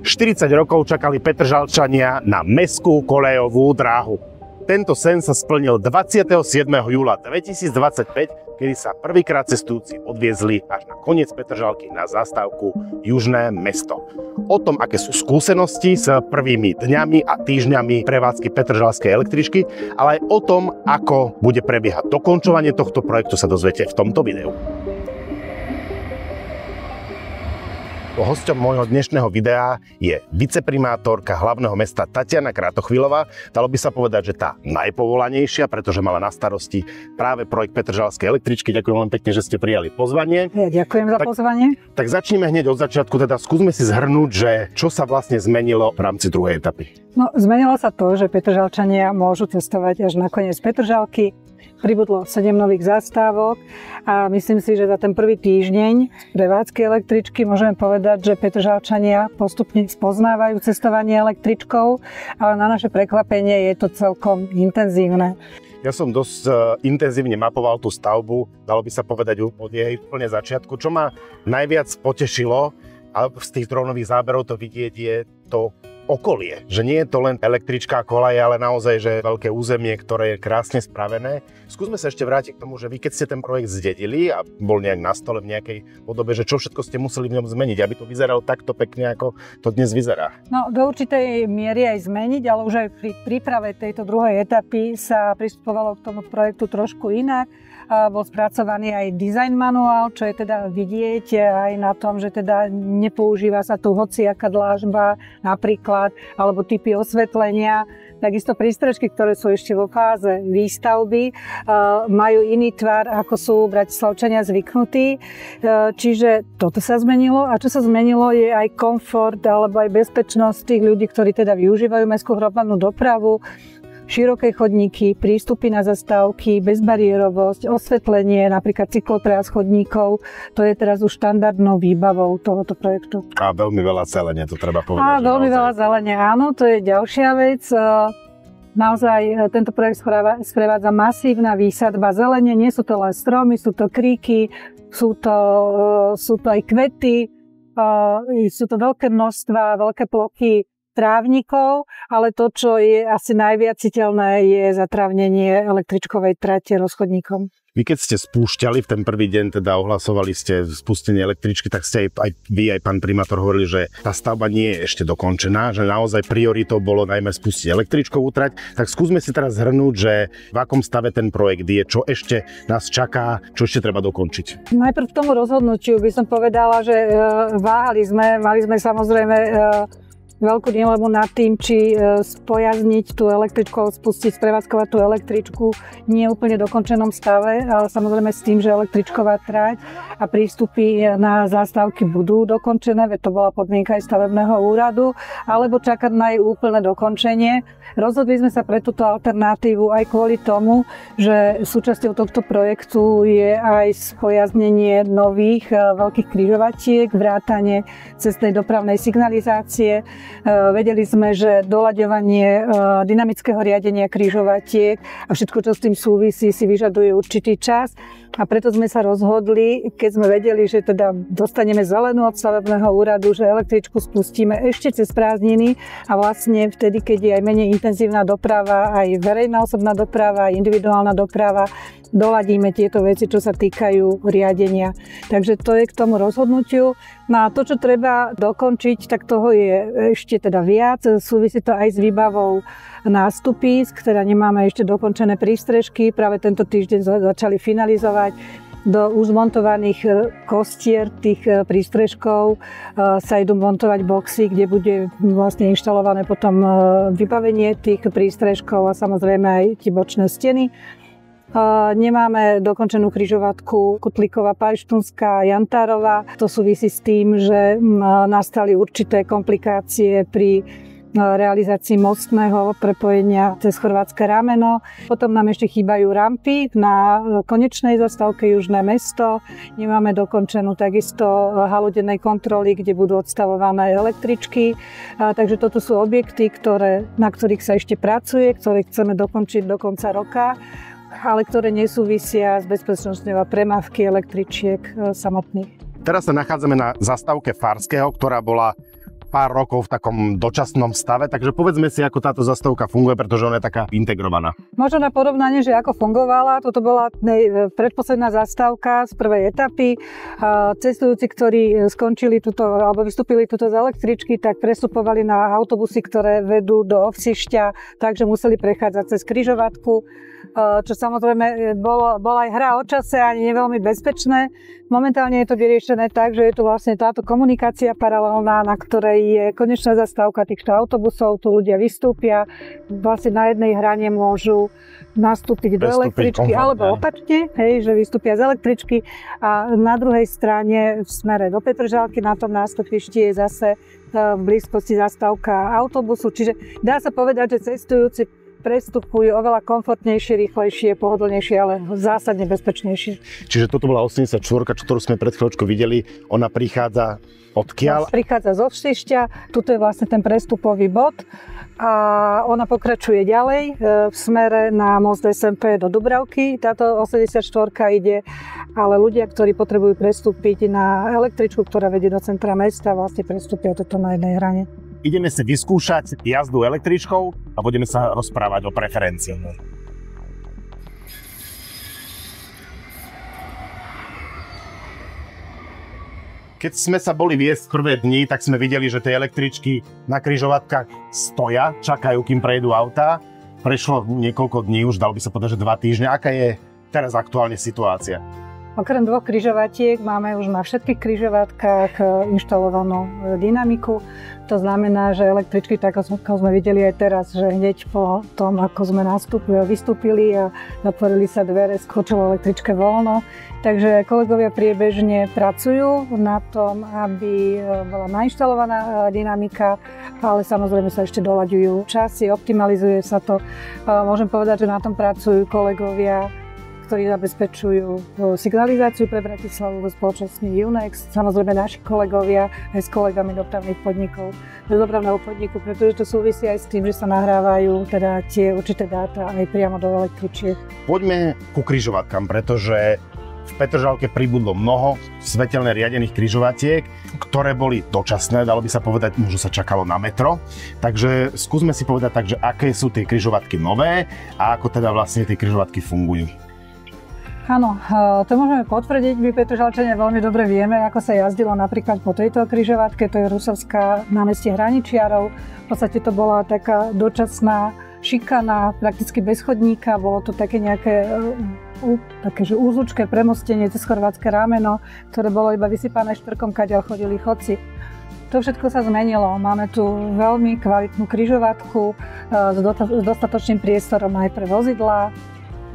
40 rokov čakali Petržalčania na mestskú kolejovú dráhu. Tento sen sa splnil 27. júla 2025, kedy sa prvýkrát cestujúci odviezli až na koniec Petržalky na zastávku Južné mesto. O tom, aké sú skúsenosti s prvými dňami a týždňami prevádzky Petržalskej električky, ale aj o tom, ako bude prebiehať dokončovanie tohto projektu, sa dozviete v tomto videu. Hosťom môjho dnešného videa je viceprimátorka hlavného mesta Tatiana Kratochvílová. Dalo by sa povedať, že tá najpovolanejšia, pretože mala na starosti práve projekt Petržalskej električky. Ďakujem veľmi pekne, že ste prijali pozvanie. Ja ďakujem za pozvanie. Tak začneme hneď od začiatku, teda skúsme si zhrnúť, že čo sa vlastne zmenilo v rámci druhej etapy. No, zmenilo sa to, že Petržalčania môžu cestovať až na koniec Petržalky. Pribudlo 7 nových zastávok a myslím si, že za ten prvý týždeň prevádzky električky môžeme povedať, že Petržalčania postupne spoznávajú cestovanie električkou, ale na naše prekvapenie je to celkom intenzívne. Ja som dosť intenzívne mapoval tú stavbu, dalo by sa povedať od jej úplne začiatku. Čo ma najviac potešilo, ale z tých dronových záberov to vidieť, je to okolie. Že nie je to len električka a koľaj, ale naozaj, že veľké územie, ktoré je krásne spravené. Skúsme sa ešte vrátiť k tomu, že vy keď ste ten projekt zdedili a bol nejak na stole v nejakej podobe, že čo všetko ste museli v ňom zmeniť, aby to vyzeralo takto pekne, ako to dnes vyzerá? No, do určitej miery aj zmeniť, ale už aj pri príprave tejto druhej etapy sa pristupovalo k tomu projektu trošku inak. Bol spracovaný aj design manuál, čo je teda vidieť aj na tom, že teda nepoužíva sa tu hociaká dlážba napríklad, alebo typy osvetlenia. Takisto prístrežky, ktoré sú ešte vo fáze výstavby, majú iný tvar, ako sú Bratislavčania zvyknutí. Čiže toto sa zmenilo. A čo sa zmenilo, je aj komfort alebo aj bezpečnosť tých ľudí, ktorí teda využívajú mestskú hromadnú dopravu. Široké chodníky, prístupy na zastávky, bezbariérovosť, osvetlenie, napríklad cyklotráss chodníkov. To je teraz už štandardnou výbavou tohoto projektu. A veľmi veľa zelenia, to treba povedať. A veľmi veľa zelenia, áno, to je ďalšia vec. Naozaj tento projekt sprevádza masívna výsadba zelene. Nie sú to len stromy, sú to kríky, sú to aj kvety, sú to veľké množstva, veľké plochy trávnikov, ale to, čo je asi najviac citeľné, je zatrávnenie električkovej trate rozchodníkom. Vy keď ste spúšťali v ten prvý deň, teda ohlasovali ste spustenie električky, tak ste aj vy, aj pán primátor hovorili, že tá stavba nie je ešte dokončená, že naozaj prioritou bolo najmä spustiť električkovú trať. Tak skúsme si teraz zhrnúť, že v akom stave ten projekt je, čo ešte nás čaká, čo ešte treba dokončiť. Najprv k tomu rozhodnutiu by som povedala, že mali sme samozrejme veľkú dilemu nad tým, či spojazniť tú električku alebo spustiť, prevádzkovať tú električku nie úplne dokončenom stave, ale samozrejme s tým, že električková trať a prístupy na zastávky budú dokončené, veď to bola podmienka aj stavebného úradu, alebo čakať na jej úplné dokončenie. Rozhodli sme sa pre túto alternatívu aj kvôli tomu, že súčasťou tohto projektu je aj spojaznenie nových veľkých križovatiek, vrátane cestnej dopravnej signalizácie. Vedeli sme, že doľaďovanie dynamického riadenia križovatiek a všetko, čo s tým súvisí, si vyžaduje určitý čas. A preto sme sa rozhodli, keď sme vedeli, že teda dostaneme zelenú od stavebného úradu, že električku spustíme ešte cez prázdniny a vlastne vtedy, keď je aj menej intenzívna doprava, aj verejná osobná doprava, aj individuálna doprava, doladíme tieto veci, čo sa týkajú riadenia. Takže to je k tomu rozhodnutiu. No a to, čo treba dokončiť, tak toho je ešte teda viac. Súvisí to aj s výbavou nástupisk, teda nemáme ešte dokončené prístrežky. Práve tento týždeň začali finalizovať. Do už montovaných kostier tých prístrežkov sa idú montovať boxy, kde bude vlastne inštalované potom vybavenie tých prístrežkov a samozrejme aj tie bočné steny. Nemáme dokončenú križovatku Kutlíková-Pajštunská, Jantárová. To súvisí s tým, že nastali určité komplikácie pri realizácii mostného prepojenia cez chorvátske rameno. Potom nám ešte chýbajú rampy na konečnej zastávke Južné mesto. Nemáme dokončenú takisto halu dennej kontroly, kde budú odstavované električky. Takže toto sú objekty, na ktorých sa ešte pracuje, ktoré chceme dokončiť do konca roka, ale ktoré nesúvisia s bezpečnosťou a premávky električiek samotných. Teraz sa nachádzame na zastávke Farského, ktorá bola pár rokov v takom dočasnom stave, takže povedzme si, ako táto zastávka funguje, pretože ona je taká integrovaná. Možno na porovnanie, že ako fungovala, toto bola predposledná zastávka z prvej etapy. Cestujúci, ktorí skončili túto, alebo vystúpili túto z električky, tak prestupovali na autobusy, ktoré vedú do Ovsišťa, takže museli prechádzať cez križovatku, čo samozrejme bola aj hra o čase a nie veľmi bezpečné. Momentálne je to vyriešené tak, že je tu vlastne táto komunikácia paralelná, na ktorej je konečná zastávka týchto autobusov, tu ľudia vystúpia, vlastne na jednej hrane môžu nastúpiť do električky, alebo opačne, hej, že vystúpia z električky a na druhej strane v smere do Petržalky na tom nástupišti je zase v blízkosti zastávka autobusu, čiže dá sa povedať, že cestujúci prestupujú oveľa komfortnejšie, rýchlejšie, pohodlnejšie, ale zásadne bezpečnejšie. Čiže toto bola 84, ktorú sme pred chvíľočkou videli. Ona prichádza odkiaľ? Prichádza z Ovsišťa, tuto je vlastne ten prestupový bod a ona pokračuje ďalej v smere na most SMP do Dubravky. Táto 84 ide, ale ľudia, ktorí potrebujú prestúpiť na električku, ktorá vedie do centra mesta, vlastne prestúpia toto na jednej hrane. Ideme si vyskúšať jazdu električkou a budeme sa rozprávať o preferencii. Keď sme sa boli viesť prvé dni, tak sme videli, že tie električky na križovatkách stoja, čakajú, kým prejdú autá. Prešlo niekoľko dní, už dalo by sa povedať, že 2 týždne. Aká je teraz aktuálne situácia? Okrem 2 križovatiek máme už na všetkých križovatkách inštalovanú dynamiku. To znamená, že električky, tak ako sme videli aj teraz, že hneď po tom, ako sme vystúpili a zatvorili sa dvere, skočilo električke voľno. Takže kolegovia priebežne pracujú na tom, aby bola nainštalovaná dynamika, ale samozrejme sa ešte doľaďujú časy, optimalizuje sa to. Môžem povedať, že na tom pracujú kolegovia, ktorí zabezpečujú signalizáciu pre Bratislavu vo spoločnosti Unex, samozrejme naši kolegovia aj s kolegami dopravných podnikov, z dopravného podniku, pretože to súvisí aj s tým, že sa nahrávajú teda tie určité dáta aj priamo do električiek. Poďme ku križovatkám, pretože v Petržalke pribudlo mnoho svetelne riadených križovatiek, ktoré boli dočasné, dalo by sa povedať, možno sa čakalo na metro. Takže skúsme si povedať tak, že aké sú tie križovatky nové a ako teda vlastne tie križovatky fungujú. Áno, to môžeme potvrdiť. My Petržalčania veľmi dobre vieme, ako sa jazdilo napríklad po tejto križovatke, to je Rusovská námestie Hraničiarov. V podstate to bola taká dočasná šikana, prakticky bez chodníka, bolo to také nejaké že úzlučké premostenie cez chorvátske rameno, ktoré bolo iba vysypané štvrkom, kadiaľ chodili chodci. To všetko sa zmenilo. Máme tu veľmi kvalitnú križovatku s dostatočným priestorom aj pre vozidlá.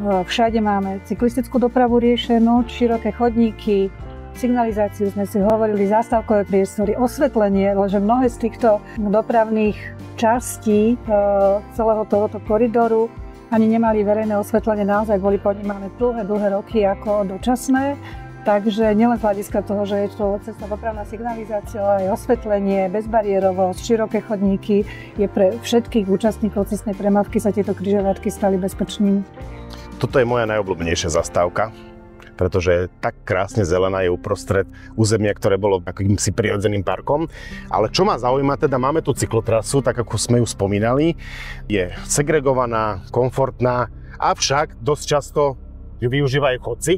Všade máme cyklistickú dopravu riešenú, široké chodníky, signalizáciu sme si hovorili, zastávkové priestory, osvetlenie, lenže mnohé z týchto dopravných častí celého tohoto koridoru ani nemali verejné osvetlenie, naozaj boli podnímané dlhé roky ako dočasné. Takže nielen z hľadiska toho, že je to cestná dopravná signalizácia, ale aj osvetlenie, bezbariérovosť, široké chodníky, je pre všetkých účastníkov cestnej premávky sa tieto križovatky stali bezpečnými. Toto je moja najobľúbenejšia zastávka, pretože je tak krásne zelená, je uprostred územia, ktoré bolo akýmsi prirodzeným parkom. Ale čo ma zaujíma, teda máme tu cyklotrasu, tak ako sme ju spomínali, je segregovaná, komfortná, avšak dosť často ju využívajú chodci.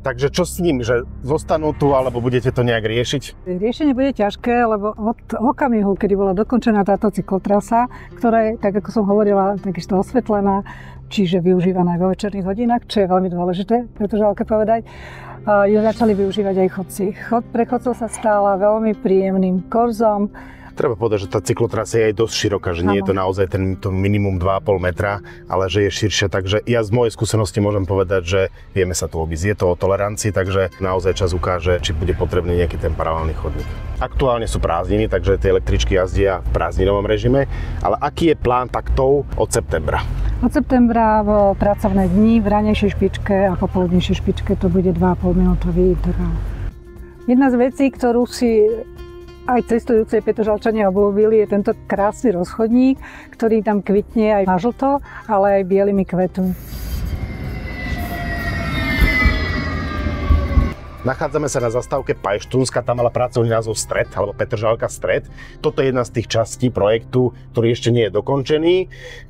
Takže čo s ním, že zostanú tu, alebo budete to nejak riešiť? Riešenie bude ťažké, lebo od okamihu, kedy bola dokončená táto cyklotrasa, ktorá je, tak ako som hovorila, takisto osvetlená, čiže využívaná aj vo večerných hodinách, čo je veľmi dôležité, pretože ako povedať, ju začali využívať aj chodci. Pre chodcov sa stala veľmi príjemným korzom. Treba povedať, že tá cyklotrasa je aj dosť široká, že nie je to naozaj to minimum 2,5 metra, ale že je širšia, takže ja z mojej skúsenosti môžem povedať, že vieme sa tu obísť. Je to o tolerancii, takže naozaj čas ukáže, či bude potrebný nejaký ten paralelný chodník. Aktuálne sú prázdniny, takže tie električky jazdia v prázdninovom režime, ale aký je plán taktov od septembra? Od septembra v pracovné dni, v ranejšej špičke a popoludnejšej špičke to bude 2,5 minútový interval. Jedna z vecí, ktorú si aj cestujúce Petržalčania obľúbili, je tento krásny rozchodník, ktorý tam kvitne aj na žlto, ale aj bielými kvetmi. Nachádzame sa na zastávke Pajštúnska, tam mala pracovný názov Stred, alebo Petržalka Stred. Toto je jedna z tých častí projektu, ktorý ešte nie je dokončený.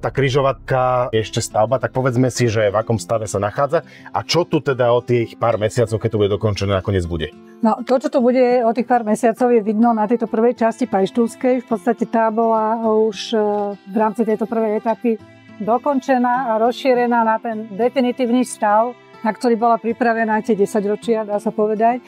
Tá križovatka je ešte stavba, tak povedzme si, že v akom stave sa nachádza a čo tu teda o tých pár mesiacov, keď to bude dokončené, nakoniec bude. No, to, čo tu bude o tých pár mesiacov, je vidno na tejto prvej časti Pajštúnskej. V podstate tá bola už v rámci tejto prvej etapy dokončená a rozšírená na ten definitívny stav, na ktorý bola pripravená tie 10 ročia, dá sa povedať.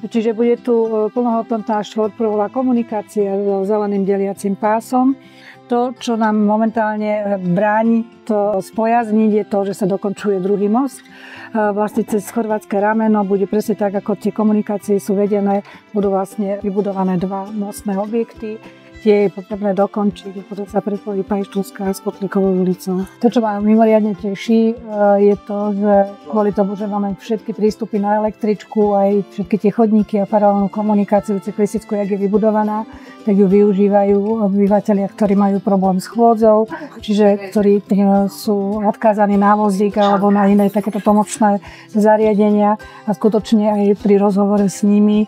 Čiže bude tu plnohodnotná štvorpruhová komunikácia so zeleným deliacím pásom. To, čo nám momentálne bráni to spojazniť, je to, že sa dokončuje druhý most. Vlastne cez chorvátske rameno bude presne tak, ako tie komunikácie sú vedené, budú vlastne vybudované dva mostné objekty. Tie je potrebné dokončiť, potom sa prepojí Pajštúnska s Kotlíkovou ulicou. To, čo ma mimoriadne teší, je to, že kvôli tomu, že máme všetky prístupy na električku, aj všetky tie chodníky a paralelnú komunikáciu cyklistickú, jak je vybudovaná, tak ju využívajú obyvatelia, ktorí majú problém s chôdzou, čiže ktorí sú odkázaní na vozík alebo na iné takéto pomocné zariadenia a skutočne aj pri rozhovore s nimi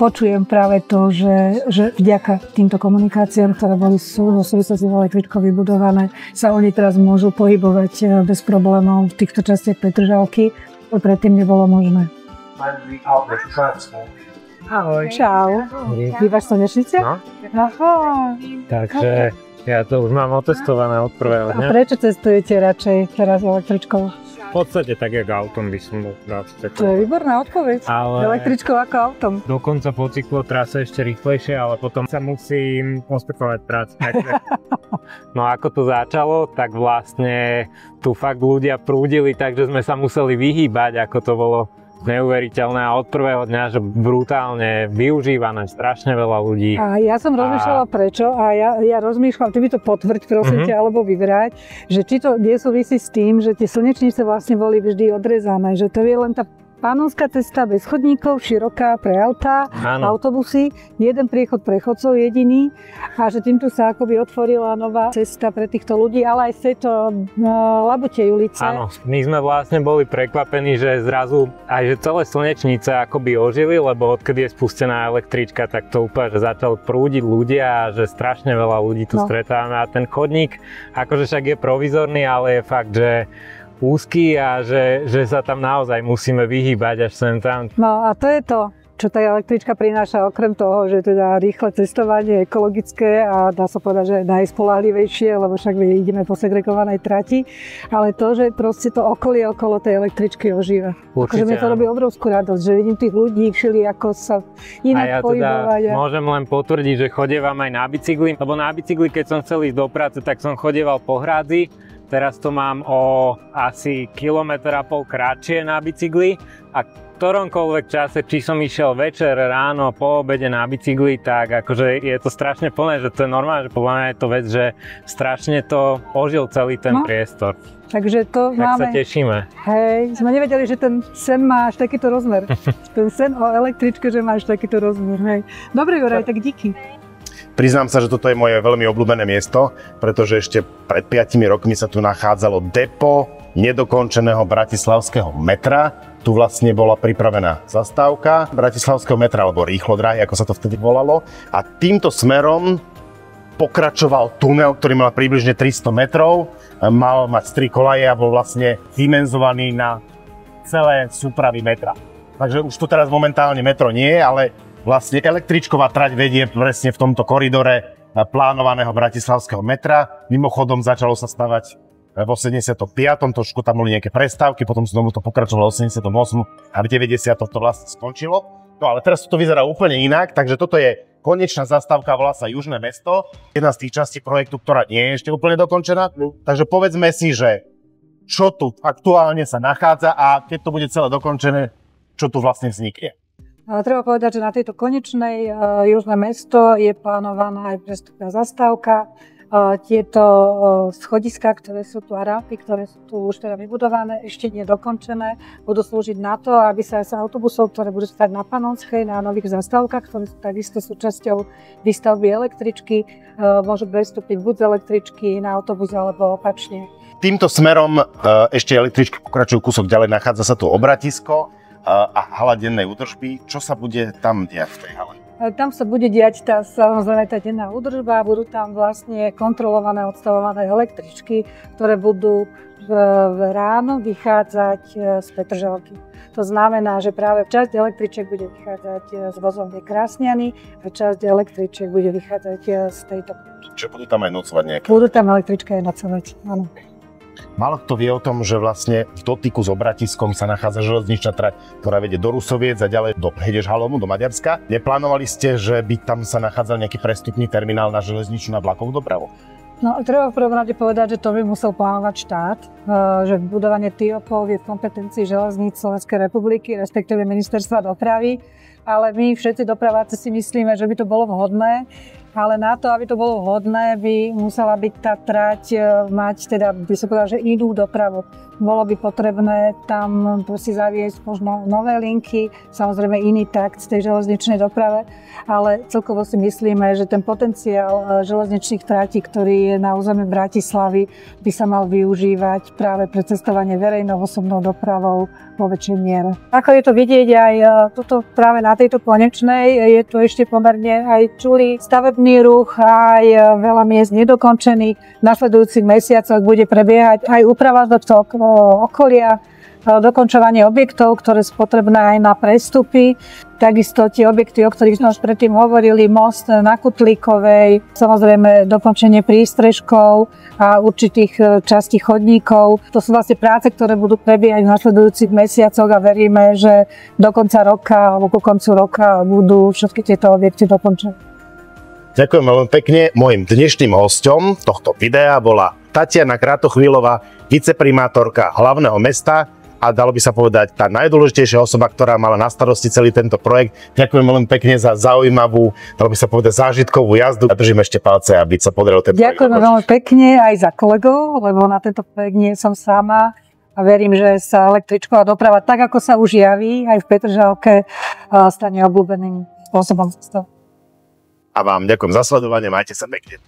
počujem práve to, že vďaka týmto komunikáciám, ktoré boli v súvislosti s električkou vybudované, sa oni teraz môžu pohybovať bez problémov v týchto častiach Petržalky, čo predtým nebolo možné. Ahoj. Čau. Bývaš v Slnečnici? No. Aha. Takže ja to už mám otestované od prvého A dňa. prečo cestujete radšej teraz električkou? V podstate tak, jak autom by som bol rád. To je výborná odpoveď. Ale Električkou ako autom. dokonca po cyklotrase ešte rýchlejšie, ale potom sa musím ospekovať prácu. No ako to začalo, tak vlastne tu fakt ľudia prúdili, takže sme sa museli vyhýbať, ako to bolo neuveriteľné a od prvého dňa, že brutálne využívané, strašne veľa ľudí. A ja som rozmýšľala prečo a ja rozmýšľam, ty by to potvrď prosím ťa, alebo vyvrať, že či to nesúvisí s tým, že tie slnečnice vlastne boli vždy odrezané, že to je len tá Panonská cesta bez chodníkov, široká pre autá, autobusy, jeden priechod pre chodcov jediný a že týmto sa akoby otvorila nová cesta pre týchto ľudí, ale aj z tejto Labutej ulice. Áno, my sme vlastne boli prekvapení, že zrazu aj že celé Slnečnice akoby ožili, lebo odkedy je spustená električka, tak to úplne, že začal prúdiť ľudia a že strašne veľa ľudí tu stretávame a ten chodník, akože však je provizorný, ale je fakt, že úzky a že sa tam naozaj musíme vyhýbať až sem tam. No a to je to, čo tá električka prináša okrem toho, že teda rýchle cestovanie, ekologické a dá sa povedať, že najspoľahlivejšie, lebo však my ideme po segregovanej trati, ale to, že proste to okolie okolo tej električky ožíva. Určite, akože mi to robí obrovskú radosť, že vidím tých ľudí, všeli ako sa inak pohybovať. Ja teda môžem len potvrdiť, že chodievam aj na bicykli, lebo na bicykli, keď som chcel ísť do práce, tak som chodieval po Hrádzi. Teraz to mám o asi 1,5 kilometra kratšie na bicykli a v ktoromkoľvek čase, či som išiel večer, ráno, po obede na bicykli, tak akože je to strašne plné, že to je normálne, že podľa mňa je to vec, že strašne to ožil celý ten priestor. Takže to tak máme. sa tešíme. Hej, sme nevedeli, že ten sen má až takýto rozmer. Ten sen o električke, že má až takýto rozmer. Hej. Dobre, Juraj, tak díky. Priznám sa, že toto je moje veľmi obľúbené miesto, pretože ešte pred 5 rokmi sa tu nachádzalo depo nedokončeného bratislavského metra. Tu vlastne bola pripravená zastávka bratislavského metra, alebo rýchlodráhy, ako sa to vtedy volalo. A týmto smerom pokračoval tunel, ktorý mal približne 300 metrov, mal mať 3 kolaje a bol vlastne dimenzovaný na celé súpravy metra. Takže už tu teraz momentálne metro nie je, ale vlastne električková trať vedie presne v tomto koridore plánovaného bratislavského metra. Mimochodom začalo sa stavať v 85. Trošku tam boli nejaké prestávky, potom znovu to pokračovalo v 88. a v 90. to vlastne skončilo. No ale teraz to vyzerá úplne inak, takže toto je konečná zastávka, volá sa Južné mesto. Jedna z tých častí projektu, ktorá nie je ešte úplne dokončená. Takže povedzme si, že čo tu aktuálne sa nachádza a keď to bude celé dokončené, čo tu vlastne vznikne. Treba povedať, že na tejto konečnej Južné mesto je plánovaná aj prestupná zastávka. Tieto schodiska, ktoré sú tu a rampy, ktoré sú tu už teda vybudované, ešte nie dokončené, budú slúžiť na to, aby sa z autobusov, ktoré budú stať na Panonskej, na nových zastávkach, ktoré takisto súčasťou výstavby električky, môžu prestúpiť buď z električky na autobus alebo opačne. Týmto smerom ešte električky pokračujú kúsok ďalej, nachádza sa tu obratisko. a hala dennej údržby. Čo sa bude tam diať v tej hale? Tam sa bude diať samozrejme tá denná údržba, budú tam vlastne kontrolované, odstavované električky, ktoré budú ráno vychádzať z Petržalky. To znamená, že práve časť električiek bude vychádzať z vozovne Krásňany a časť električiek bude vychádzať z tejto. Čiže budú tam aj nocovať nejaké? Budú tam električky aj nocovať, áno. Málo kto vie o tom, že vlastne v dotyku s Obratiskom sa nachádza železničná trať, ktorá vedie do Rusoviec a ďalej do Hedešhalomu, do Maďarska. Neplánovali ste, že by tam sa nachádzal nejaký prestupný terminál na železničnú a vlakovú dopravu? No, treba v prvom rade povedať, že to by musel plánovať štát, že budovanie TIOPov je v kompetencii železníc Slovenskej republiky, respektíve Ministerstva dopravy, ale my všetci dopraváci si myslíme, že by to bolo vhodné. Ale na to, aby to bolo vhodné, by musela byť tá trať mať, teda by sa povedala, že inú dopravu. Bolo by potrebné tam si zaviesť možno nové linky, samozrejme iný takt z tej železničnej doprave, ale celkovo si myslíme, že ten potenciál železničných tratí, ktorý je na území Bratislavy, by sa mal využívať práve pre cestovanie verejnou osobnou dopravou vo väčšej miere. Ako je to vidieť aj toto práve na tejto konečnej, je tu ešte pomerne aj čulý stavebný ruch, aj veľa miest nedokončených. V nasledujúcich mesiacoch bude prebiehať aj úprava okolia, dokončovanie objektov, ktoré sú potrebné aj na prestupy. Takisto tie objekty, o ktorých sme už predtým hovorili, most na Kutlíkovej, samozrejme dokončenie prístrežkov a určitých častí chodníkov. To sú vlastne práce, ktoré budú prebiehať v nasledujúcich mesiacoch a veríme, že do konca roka alebo ku koncu roka budú všetky tieto objekty dokončené. Ďakujem veľmi pekne. Mojím dnešným hosťom tohto videa bola Tatiana Kratochvílová, viceprimátorka hlavného mesta a dalo by sa povedať tá najdôležitejšia osoba, ktorá mala na starosti celý tento projekt. Ďakujem veľmi pekne za zaujímavú, dalo by sa povedať zážitkovú jazdu a držím ešte palce, aby sa podarilo ten projekt. Ďakujem veľmi pekne aj za kolegov, lebo na tento projekt nie som sama a verím, že sa električková doprava, tak ako sa už javí aj v Petržalke, stane obľúbeným spôsobom. A vám ďakujem za sledovanie, majte sa pekne.